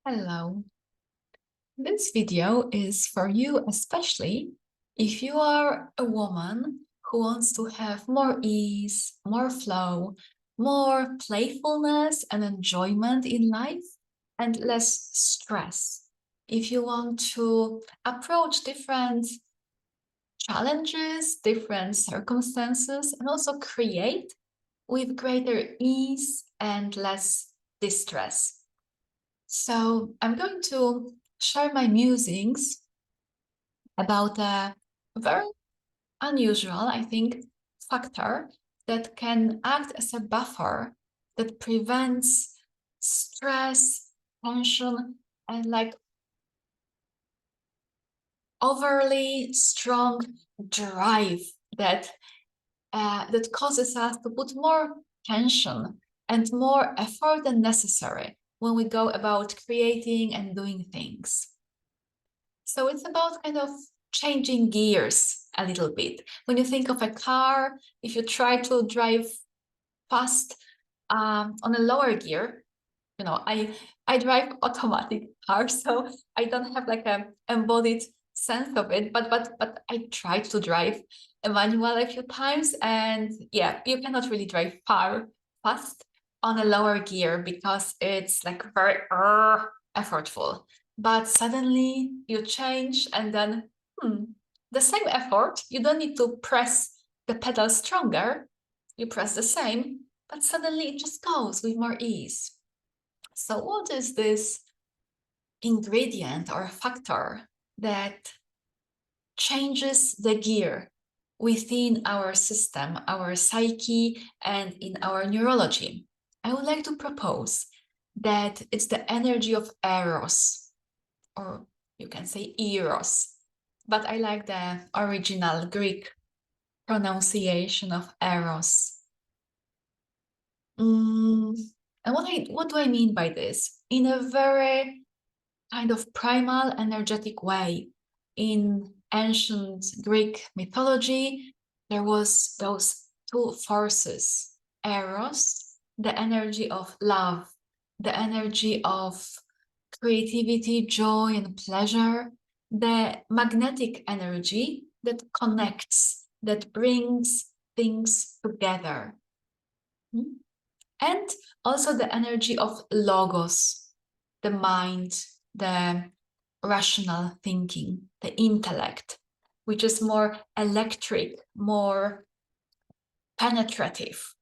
Hello. This video is for you, especially if you are a woman who wants to have more ease, more flow, more playfulness and enjoyment in life, and less stress. If you want to approach different challenges, different circumstances, and also create with greater ease and less distress. So I'm going to share my musings about a very unusual, I think, factor that can act as a buffer that prevents stress, tension, and like overly strong drive that causes us to put more tension and more effort than necessary when we go about creating and doing things. So it's about kind of changing gears a little bit. When you think of a car, if you try to drive fast on a lower gear, I drive automatic cars, so I don't have like a embodied sense of it, but I tried to drive a manual a few times, and yeah, you cannot really drive fast on a lower gear because it's like very effortful. But suddenly you change, and then the same effort, you don't need to press the pedal stronger, you press the same, but suddenly it just goes with more ease. So what is this ingredient or factor that changes the gear within our system, our psyche, and in our neurology? I would like to propose that it's the energy of Eros, or you can say Eros, but I like the original Greek pronunciation of Eros. And what do I mean by this? In a very kind of primal, energetic way. In ancient Greek mythology, there was those two forces, Eros, the energy of love, the energy of creativity, joy, and pleasure, the magnetic energy that connects, that brings things together. And also the energy of logos, the mind, the rational thinking, the intellect, which is more electric, more penetrative,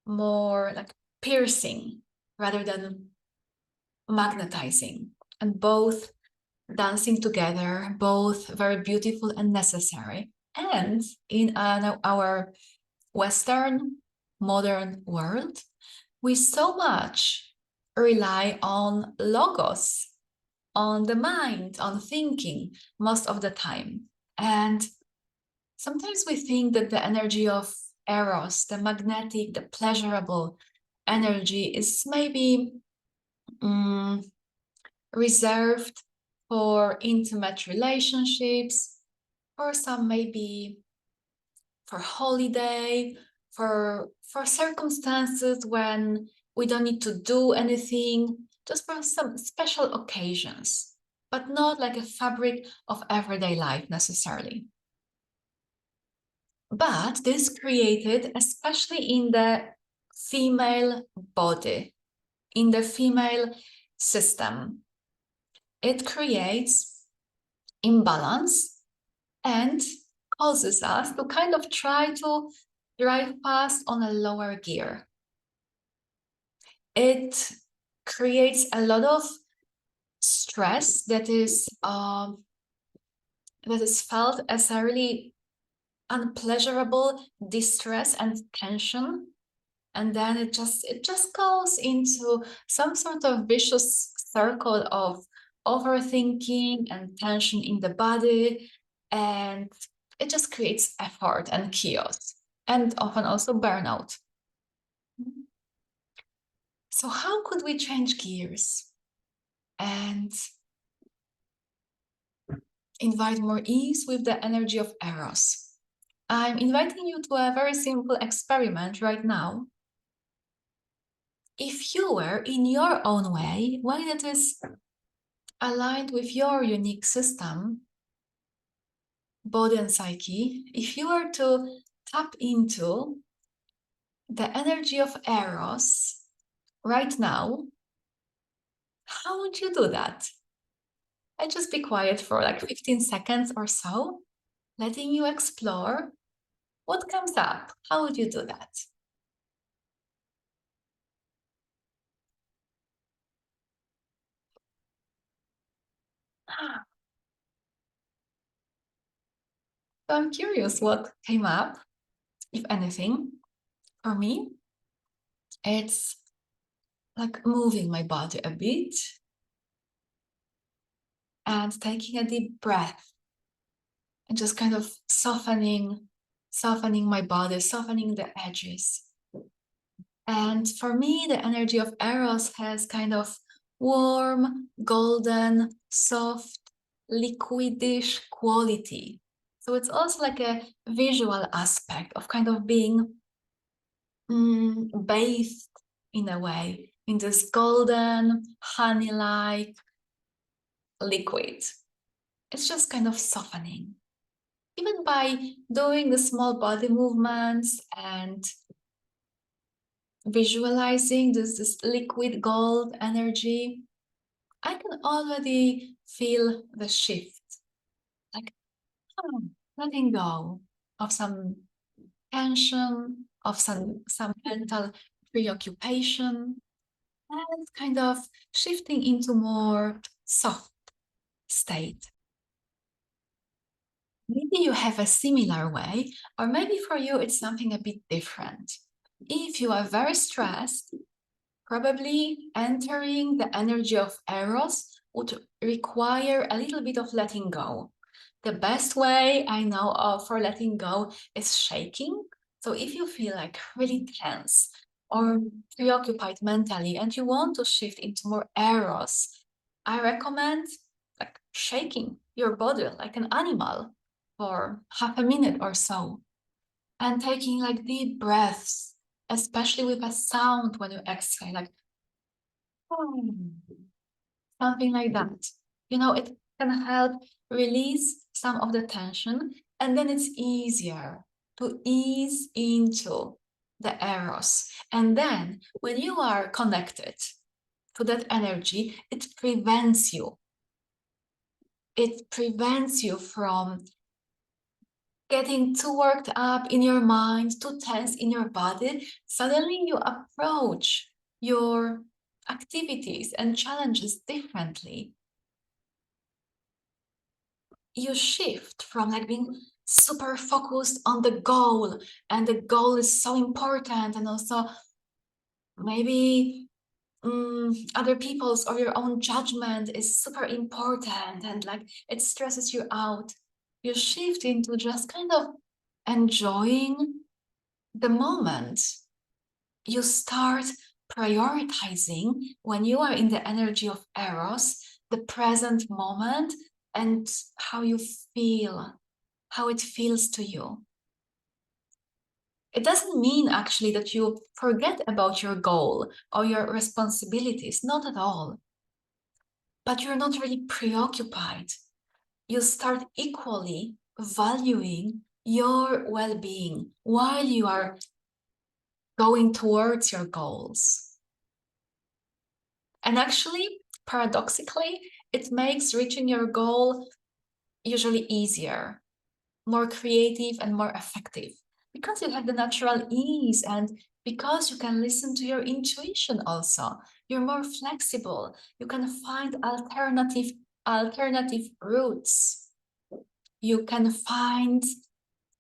more like piercing rather than magnetizing. And both dancing together, both very beautiful and necessary. And in our Western modern world, we so much rely on logos, on the mind, on thinking most of the time. And sometimes we think that the energy of Eros, the magnetic, the pleasurable energy, is maybe reserved for intimate relationships, for some maybe for holiday, for circumstances when we don't need to do anything, just for some special occasions, but not like a fabric of everyday life necessarily. But this created, especially in the female body, in the female system, it creates imbalance and causes us to kind of try to drive fast on a lower gear. It creates a lot of stress that is felt as a really unpleasurable distress and tension, and then it just goes into some sort of vicious circle of overthinking and tension in the body, and it just creates effort and chaos, and often also burnout. So how could we change gears and invite more ease with the energy of Eros? I'm inviting you to a very simple experiment right now. If you were in your own way that is aligned with your unique system, body and psyche, if you were to tap into the energy of Eros right now, how would you do that? And just be quiet for like 15 seconds or so, letting you explore what comes up. How would you do that? So I'm curious what came up, if anything. For me, it's like moving my body a bit and taking a deep breath and just kind of softening my body, softening the edges. And for me, the energy of Eros has kind of warm, golden, soft, liquidish quality. So it's also like a visual aspect of kind of being bathed in a way in this golden, honey-like liquid. It's just kind of softening. Even by doing the small body movements and visualizing this liquid gold energy, I can already feel the shift. Like, oh, letting go of some tension, of some mental preoccupation, and kind of shifting into more soft state. Maybe you have a similar way, or maybe for you it's something a bit different. If you are very stressed, probably entering the energy of Eros would require a little bit of letting go. The best way I know of for letting go is shaking. So if you feel like really tense or preoccupied mentally and you want to shift into more Eros, I recommend like shaking your body like an animal for half a minute or so and taking like deep breaths, especially with a sound when you exhale, like something like that. You know, it can help release some of the tension, and then it's easier to ease into the Eros. And then when you are connected to that energy, it prevents you. It prevents you from getting too worked up in your mind, too tense in your body. Suddenly you approach your activities and challenges differently. You shift from like being super focused on the goal, and the goal is so important, and also maybe other people's or your own judgment is super important, and like it stresses you out. You shift into just kind of enjoying the moment. You start prioritizing when you are in the energy of Eros, the present moment and how you feel, how it feels to you. It doesn't mean actually that you forget about your goal or your responsibilities, not at all. But you're not really preoccupied. You start equally valuing your well-being while you are going towards your goals. And actually, paradoxically, it makes reaching your goal usually easier, more creative, and more effective because you have the natural ease and because you can listen to your intuition also. You're more flexible. You can find alternative routes. You can find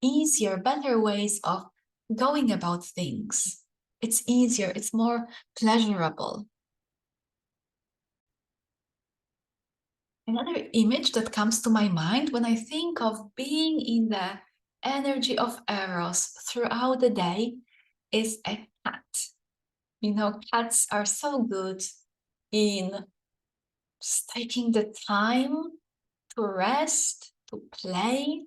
easier, better ways of going about things. It's easier, it's more pleasurable. Another image that comes to my mind when I think of being in the energy of Eros throughout the day is a cat. You know, cats are so good in just taking the time to rest, to play.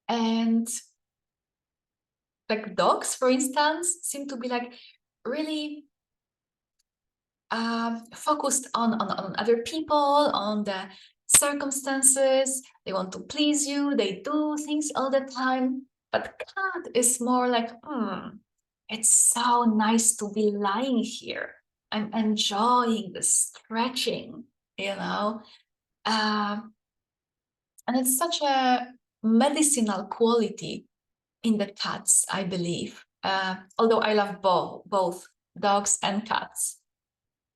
And like dogs, for instance, seem to be like really focused on other people, on the circumstances. They want to please you. They do things all the time. But cat is more like, it's so nice to be lying here. I'm enjoying the stretching, you know. And it's such a medicinal quality in the cats, I believe. Although I love both dogs and cats.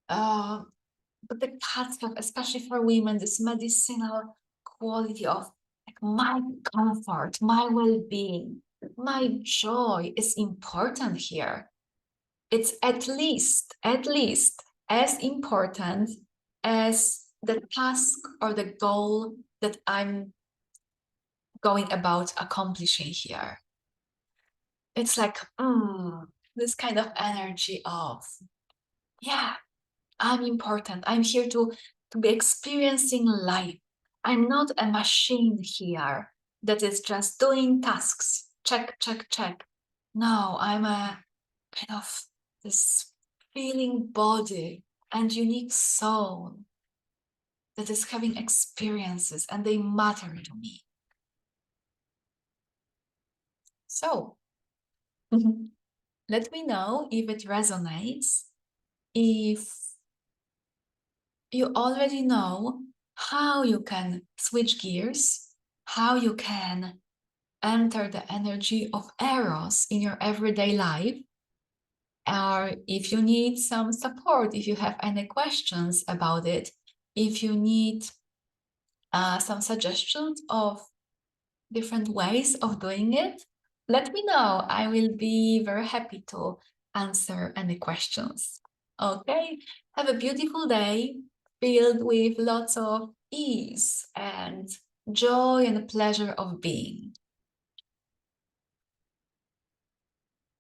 But the cats have, especially for women, this medicinal quality of like my comfort, my well-being, my joy is important here. It's at least as important as the task or the goal that I'm going about accomplishing here. It's like this kind of energy of, yeah, I'm important. I'm here to be experiencing life. I'm not a machine here that is just doing tasks. Check, check, check. No, I'm a kind of this feeling body and unique soul that is having experiences and they matter to me. So let me know if it resonates, if you already know how you can switch gears, how you can enter the energy of Eros in your everyday life, or if you need some support, if you have any questions about it, if you need some suggestions of different ways of doing it, let me know. I will be very happy to answer any questions. Okay, have a beautiful day filled with lots of ease and joy and pleasure of being.